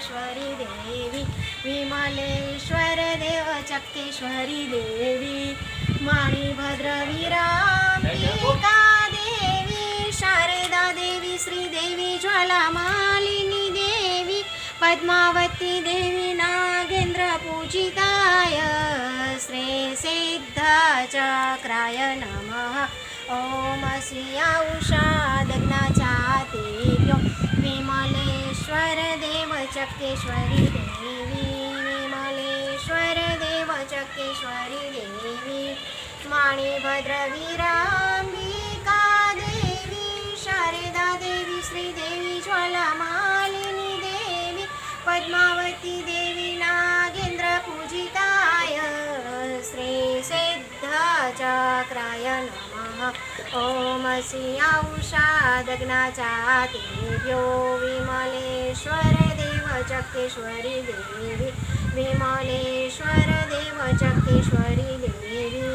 चक्केश्वरी देवी विमलेश्वर देव चक्केश्वरी देवी मणिभद्रवीराम्बिका देवी शारदा देवी श्रीदेवी ज्वालामालिनी देवी पद्मावती देवी नागेन्द्र पूजिताय श्री सिद्धचक्राय नमः। ओम श्रिया उषादग्नाचातेभ्यो विमलेश्वर देव चक्केश्वरी देवी विमलेश्वर देव चक्केश्वरी देवी मणिभद्रवीराम्बिका देवी शारदा देवी श्रीदेवी ज्वालामालिनी देवी पद्मावती देवी नागेन्द्र पूजिताय श्री सिद्धचक्राय नमः। ओम श्रिया उषादग्नाचातेभ्यो विमलेश्वर देव चक्केश्वरी देवी विमलेश्वर देव चक्केश्वरी देवी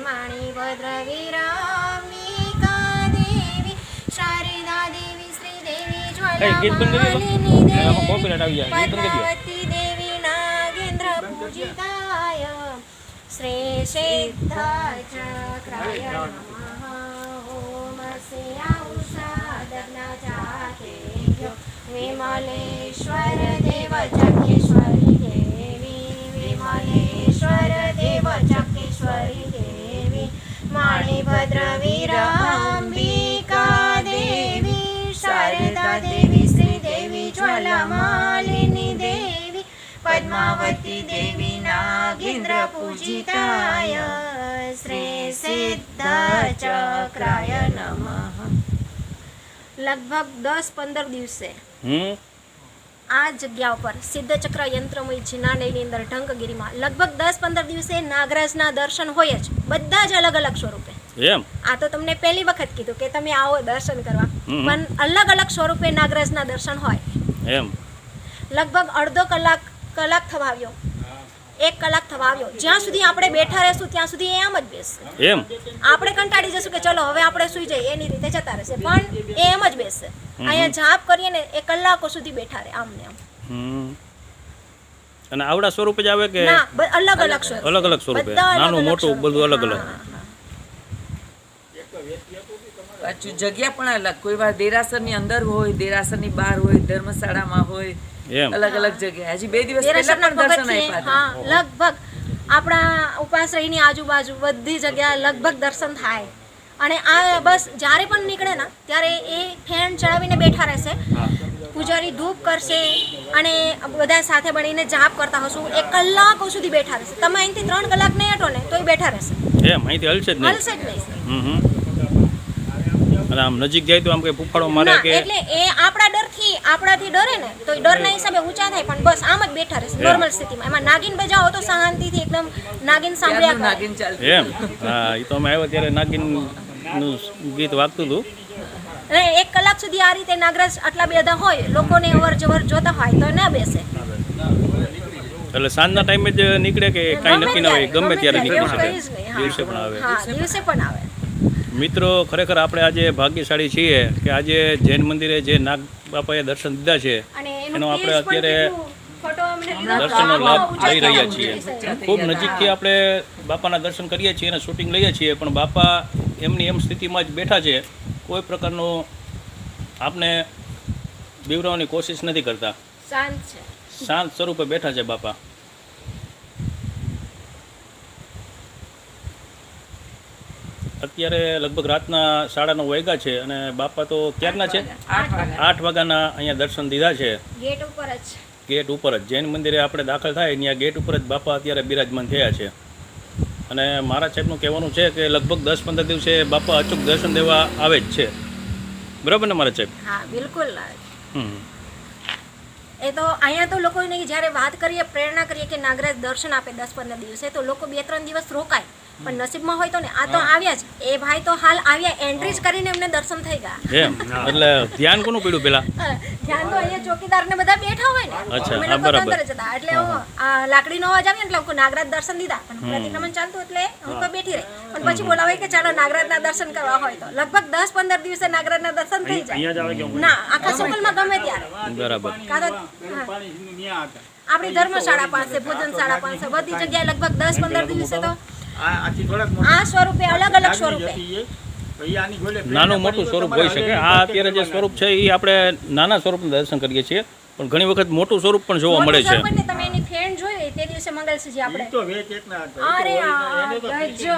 मणिभद्रवीराम्बिका देवी शारदा देवी श्रीदेवी ज्वालामालिनी देवी पद्मावती देवी नागेन्द्र पूजिताय श्री सिद्धचक्राय नमः। ओम श्रिया उषादग्नाचातेभ्यो विमलेश्वर देव चक्केश्वरी देवी विमलेश्वर देव चक्केश्वरी देवी मणिभद्रवीराम्बिका देवी शारदा देवी श्रीदेवी ज्वालामालिनी देवी पद्मावती देवी नागेन्द्र पूजिताय श्री सिद्धचक्राय नमः। लगभग 10-15 દિવસે આ જગ્યા ઉપર સિદ્ધચક્ર યંત્રમય જીનાલયની અંદર ઢંકગીરીમાં લગભગ 10-15 દિવસે નાગરાજના દર્શન હોય જ, બધા જ અલગ અલગ સ્વરૂપે. એમ આ તો તમને પહેલી વખત કીધું કે તમે આવો દર્શન કરવા, પણ અલગ અલગ સ્વરૂપે નાગરાજના દર્શન હોય. એમ લગભગ અડધો કલાક થવા આવ્યો, 1 કલાક થવા આવ્યો. જ્યાં સુધી આપણે બેઠા રહેશું ત્યાં સુધી એ આમ જ બેસશે. એમ આપણે કંટાળી જશું કે ચલો હવે આપણે સુઈ જઈએ, એની રીતે જતા રહેશે, પણ એ એમ જ બેસશે. અહીંયા જાપ કરીએ ને એ કલાકો સુધી બેઠા રહે આમ ને આમ. અને આવડા સ્વરૂપે જ આવે કે અલગ અલગ સ્વરૂપે, નાનું મોટું બધું અલગ અલગ. પાછું જગ્યા પણ અલગ, કોઈ વાર દેરાસરની અંદર હોય, દેરાસરની બહાર હોય, ધર્મશાળામાં હોય, અલગ અલગ જગ્યાએ. હજી 2 દિવસ પહેલા પણ દર્શન આપ્યા. લગભગ આપણા ઉપાશ્રયની આજુબાજુ બધી જગ્યાએ લગભગ દર્શન થાય. અને આ બસ જ્યારે પણ નીકળે ને ત્યારે એ ફેન ચડાવીને બેઠા રહેશે, પૂજારી ધૂપ કરશે અને બધા સાથે મળીને જાપ કરતા હશું. 1 કલાકો સુધી બેઠા રહેશે. તમે અહીંથી 3 કલાક નહીં હટો ને તોય બેઠા રહેશે. એમ અહીંથી હલશે જ નહીં. અને આમ નજીક જાય તો આમ કઈ ફૂફાડો મારે કે એટલે એ આપણાથી ડરે ને તો ડરના હિસાબે ઊંચા થાય, પણ બસ આમ જ બેઠા રહેશે નોર્મલ સ્થિતિમાં. એમાં નાગિન બજાવો તો શાંતિથી એકદમ નાગિન સાંભળ્યા નાગિન ચાલતું. એમ હા, એ તો અમે આવ્યા ત્યારે નાગિન નું ગીત વાગતું હતું. અને 1 કલાક સુધી આ રીતે નાગરાજ આટલા બધા હોય, લોકોને અવર જવર જોતા હોય તો ના બેસે. એટલે સાંજના ટાઈમે જ નીકળે કે કાંઈ નક્કી ના હોય, ગમે ત્યારે નીકળી શકે, દિવસે પણ આવે. દિવસે પણ આવે. મિત્રો ખરેખર આપણે આજે ભાગ્યશાળી છીએ કે આજે જૈન મંદિરે જે નાગ બાપાએ દર્શન દીધા છે એનો આપણે અત્યારે દર્શનનો લાભ લઈ રહ્યા છીએ. ખૂબ નજીકથી આપણે બાપાના દર્શન કરીએ છીએ અને શૂટિંગ લઈએ છીએ, પણ બાપા એમની એમ સ્થિતિમાં જ બેઠા છે, કોઈ પ્રકારનો આપને બીવરાવવાની કોશિશ નથી કરતા, શાંત સ્વરૂપે બેઠા છે બાપા. અત્યારે લગભગ રાતના 9:30 વાગ્યા છે અને બાપા તો ક્યારના છે 8 વાગ્યાના અહીંયા દર્શન દીધા છે. ગેટ ઉપર જ જૈન મંદિરે આપણે દાખલ થાય ત્યાં ગેટ ઉપર જ બાપા અત્યારે બિરાજમાન થયા છે. અને મારા સાહેબનું કહેવાનું છે કે લગભગ 10-15 દિવસે બાપા અચૂક દર્શન દેવા આવે જ છે. બરાબર ને મારા સાહેબ? હા, બિલકુલ. એ તો અહીંયા તો લોકોને જ્યારે વાત કરીએ, પ્રેરણા કરીએ કે નાગરાજ દર્શન આપે 10-15 દિવસે, તો લોકો 2-3 દિવસ રોકાય, પણ નસીબમાં હોય તો ને આ તો આવ્યા જ એ ભાઈ તો હાલ આવ્યા એન્ટ્રી જ કરીને એમને દર્શન થઈ ગયા એમ એટલે ધ્યાન કોનું પડ્યું પેલા ધ્યાન તો અહીંયા ચોકીદાર ને બધા બેઠા હોય ને અચ્છા, અમે હા, લોકો તો બરાબર. અંદર જ હતા એટલે આ લાકડીનો અવાજ આવ્યો ને એટલે લોકો નાગરાજ દર્શન દીધા પણ પ્રતિક્રમણ ચાલતું એટલે હું તો બેઠી રહી પણ પછી બોલાવે કે ચાલો નાગરાજના દર્શન કરવા હોય તો લગભગ 10-15 દિવસે નાગરાજના દર્શન થઈ જાય ના આખા સર્કલમાં ગમે ત્યારે બરાબર કાં તો આપણી ધર્મશાળા પાસે ભોજનશાળા પાસે બધી જગ્યાએ લગભગ 10-15 દિવસે તો આ સ્વરૂપે અલગ અલગ સ્વરૂપે નાનું મોટું સ્વરૂપ હોઈ શકે આ અત્યારે જે સ્વરૂપ છે એ આપણે નાના સ્વરૂપનું દર્શન કરીએ છીએ પણ ઘણી વખત મોટું સ્વરૂપ પણ જોવા મળે છે મોટું સ્વરૂપ એટલે તમે એની ફેણ જોઈ તે દિવસે મંગલસિંહજી આપણે અરે ગજબ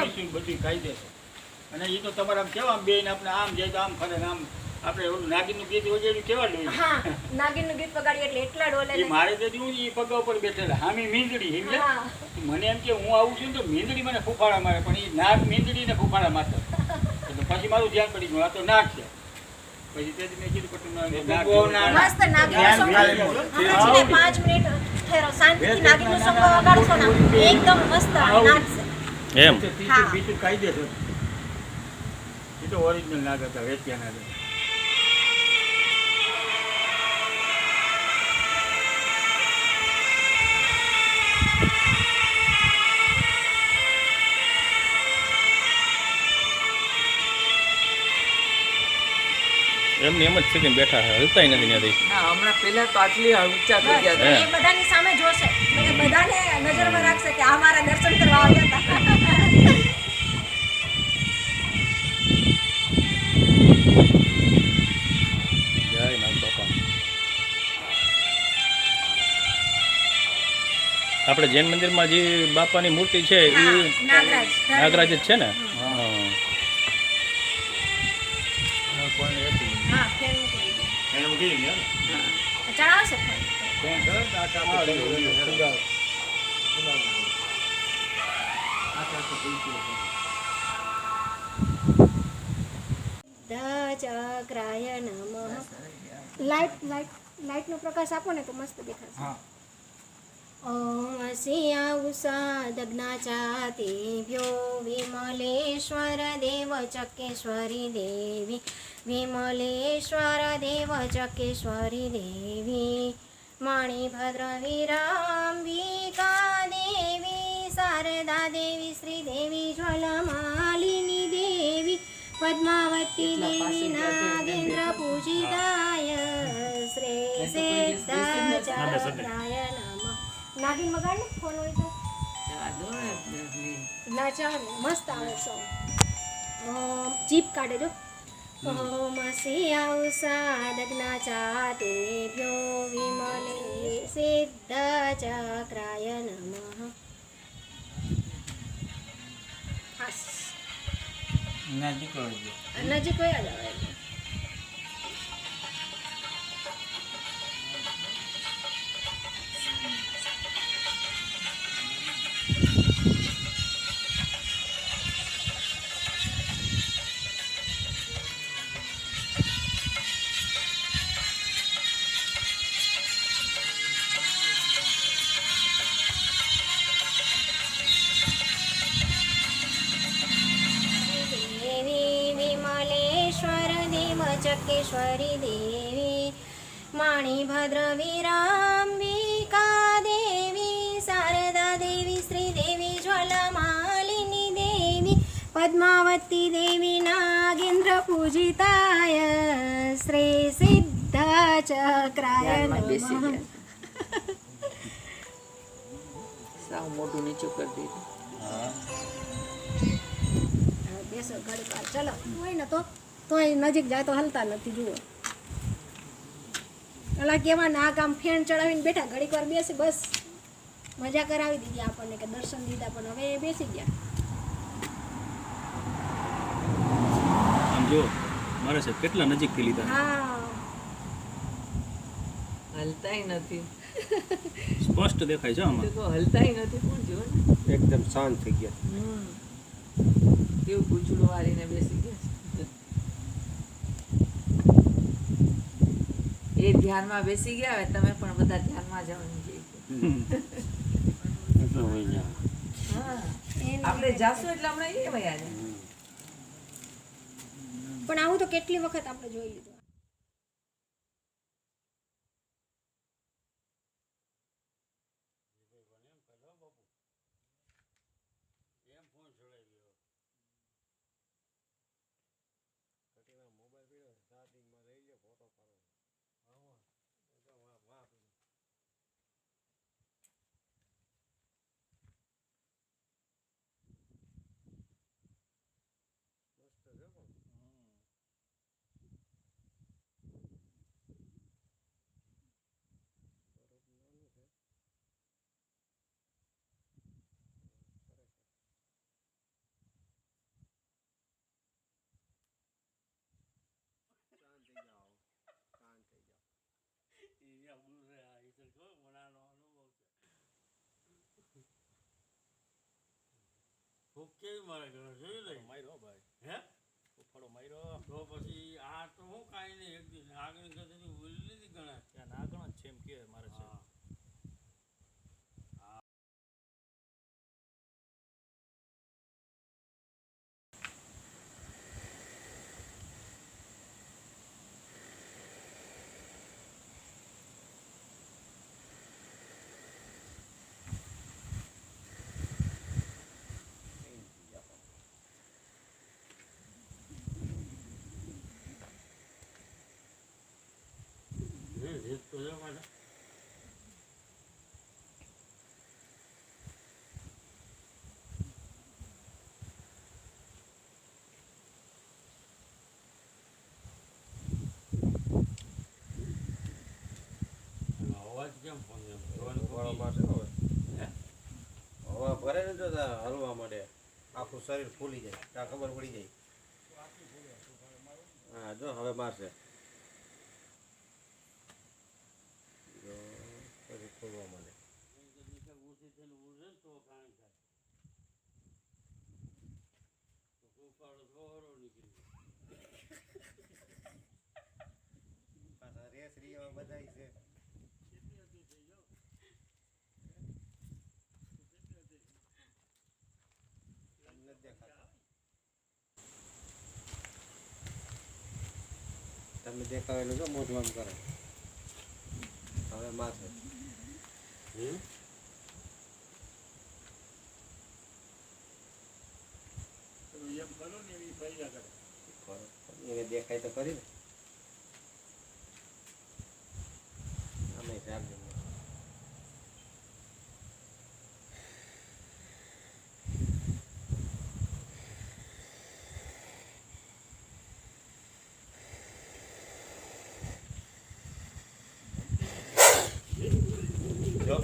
અને એ તો તમારે આમ કેવા બેન આપણે આમ જાય તો આમ ફરે ને આમ આપણે ઓલું નાગીનનું ગીત વગેરે કેવા લો હા નાગિનનું ગીત વગાડી એટલે એટલા ડોલે એ મારે તો હું એ પગા ઉપર બેઠેલા હામી મીંદડી સમજે હા. મને એમ કે હું આવું છું ને તો મીંદડી મને ફૂફાડા મારે પણ એ નાગ મીંદડીને ફૂફાડા મારતા એટલે પછી મારું ધ્યાન પડી ગયું આ તો નાગ છે પછી તેથી મેં કીધું પટલું નાગ મસ્ત નાગિનનું સોંગ હમણાં છે ને 5 મિનિટ ઠેરો શાંતિથી નાગિનનું સોંગ વગાડશો ને એકદમ મસ્ત નાચશે એમ હા. બીજું કાયદેસર એ તો ઓરિજિનલ નાગ હતા વેચ્યા નાગ હતા. એમની એમ જ સ્થિતિમાં બેઠા છે હલતાય નથી ત્યાંથી ના હમણાં પહેલા તો આટલી ઊંચા થઈ ગયા હતા. એ બધાની સામે જોશે અને બધાને નજરમાં રાખશે કે આ મારા દર્શન કરવા આવ્યા હતા જય નાગ બાપા આપણે જૈન મંદિરમાં જે બાપાની મૂર્તિ છે એ નાગરાજ નાગરાજ જ છે ને હા હા ફેર મૂકી દીધી. એને મૂકી દીધી એમ? ચડાવશે ફેર. ફેન કરો ને આ કામ આવે. ચક્રાય નમઃ. લાઈટનો પ્રકાશ આપો ને તો મસ્ત દેખાશે. ઓમ સિયા ઉષાદગ્નાચાતિભ્યો વિમલેશ્વર દેવ ચકેશ્વરી દેવી વિમલેશ્વર દેવ ચકેશ્વરી દેવી મણિભદ્ર વિરાંબિકા દેવી શારદા દેવી શ્રીદેવી જ્વલમાલિની દેવી પદ્માવતી દેવી નાગેન્દ્ર પૂજિતાય શ્રી સિદ્ધાચાર્યાય નમઃ. નાગિન વગાડ ને ફોન હોય તો નાચા મસ્ત આવે સોંગ. ઓમ જીપ કાઢે જો. ઓમ સિયાઉષાદગ્નાચાતિભ્યો વિમલે સિદ્ધચક્રાય નમઃ. હાસ નજીક વયા જાવ એટલે. ચકેશ્વરી દેવી મણિભદ્ર વિરાંબિકા દેવી શારદા દેવી શ્રીદેવી જ્વલમાલિની દેવી પદ્માવતી દેવી નાગેન્દ્ર પૂજિતાય શ્રી સિદ્ધાચક્રાય બેસી નમઃ. ગયા સાવ મોટું નીચું કરી દીધું. બેસો ઘડી વાર ચલો હોય ને તોય નજીક જાય તો હલતા નથી જુઓ. ઓલા કેવા ના કામ ફેણ ચડાવીને બેઠા ઘડીક વાર બેસી બસ મજા કરાવી દીધી આપણને કે દર્શન દીધા પણ હવે એ બેસી ગયા. આમ જો મારે સાહેબ કેટલા નજીકથી લીધા હા હલતાય નથી. સ્પષ્ટ દેખાય છે આમાં તો હલતાય નથી પણ જો ને એકદમ શાંત થઈ ગયા. કેવું પૂછડું વાળીને બેસી ગયા છે. એ ધ્યાનમાં બેસી ગયા હવે તમે પણ બધા ધ્યાનમાં જવાનું છે. હા આપણે જાશું એટલે હમણાં એ વયા જાય. પણ આવું તો કેટલી વખત આપણે જોઈ લીધું. કેવી મારે ઘણો જોયું લે માર્યો ભાઈ, હે ફૂફાડો માર્યો. તો પછી આ તો હું કાંઈ નહીં એક દિવસ આગળ કરતી ભૂલી લીધી ગણાય. ત્યાં નાગણો જ છે એમ કે મારે છે. હા રીત તો જો માટે અવાજ કેમ ફોન હવા માટે હવે હવા ભરે ને તો હલવા માંડે, આખું શરીર ફૂલી જાય, ત્યાં ખબર પડી જાય. હા જો હવે મારશે, જો પછી ખોલવા માંડે. ઉઠી થઈને ઉડે તો કાંઈ થાય તો ફૂફાડો થોડો નીકળી પાછા રેસ રીવા બધાય છે. તમને જ દેખાતા, તમે દેખાવેલું તો મોઢું આમ કરે. હવે માથે એમ કરો ને એવી ફર્યા કરે. એને દેખાય તો કરી ને અમે રાખજો. જો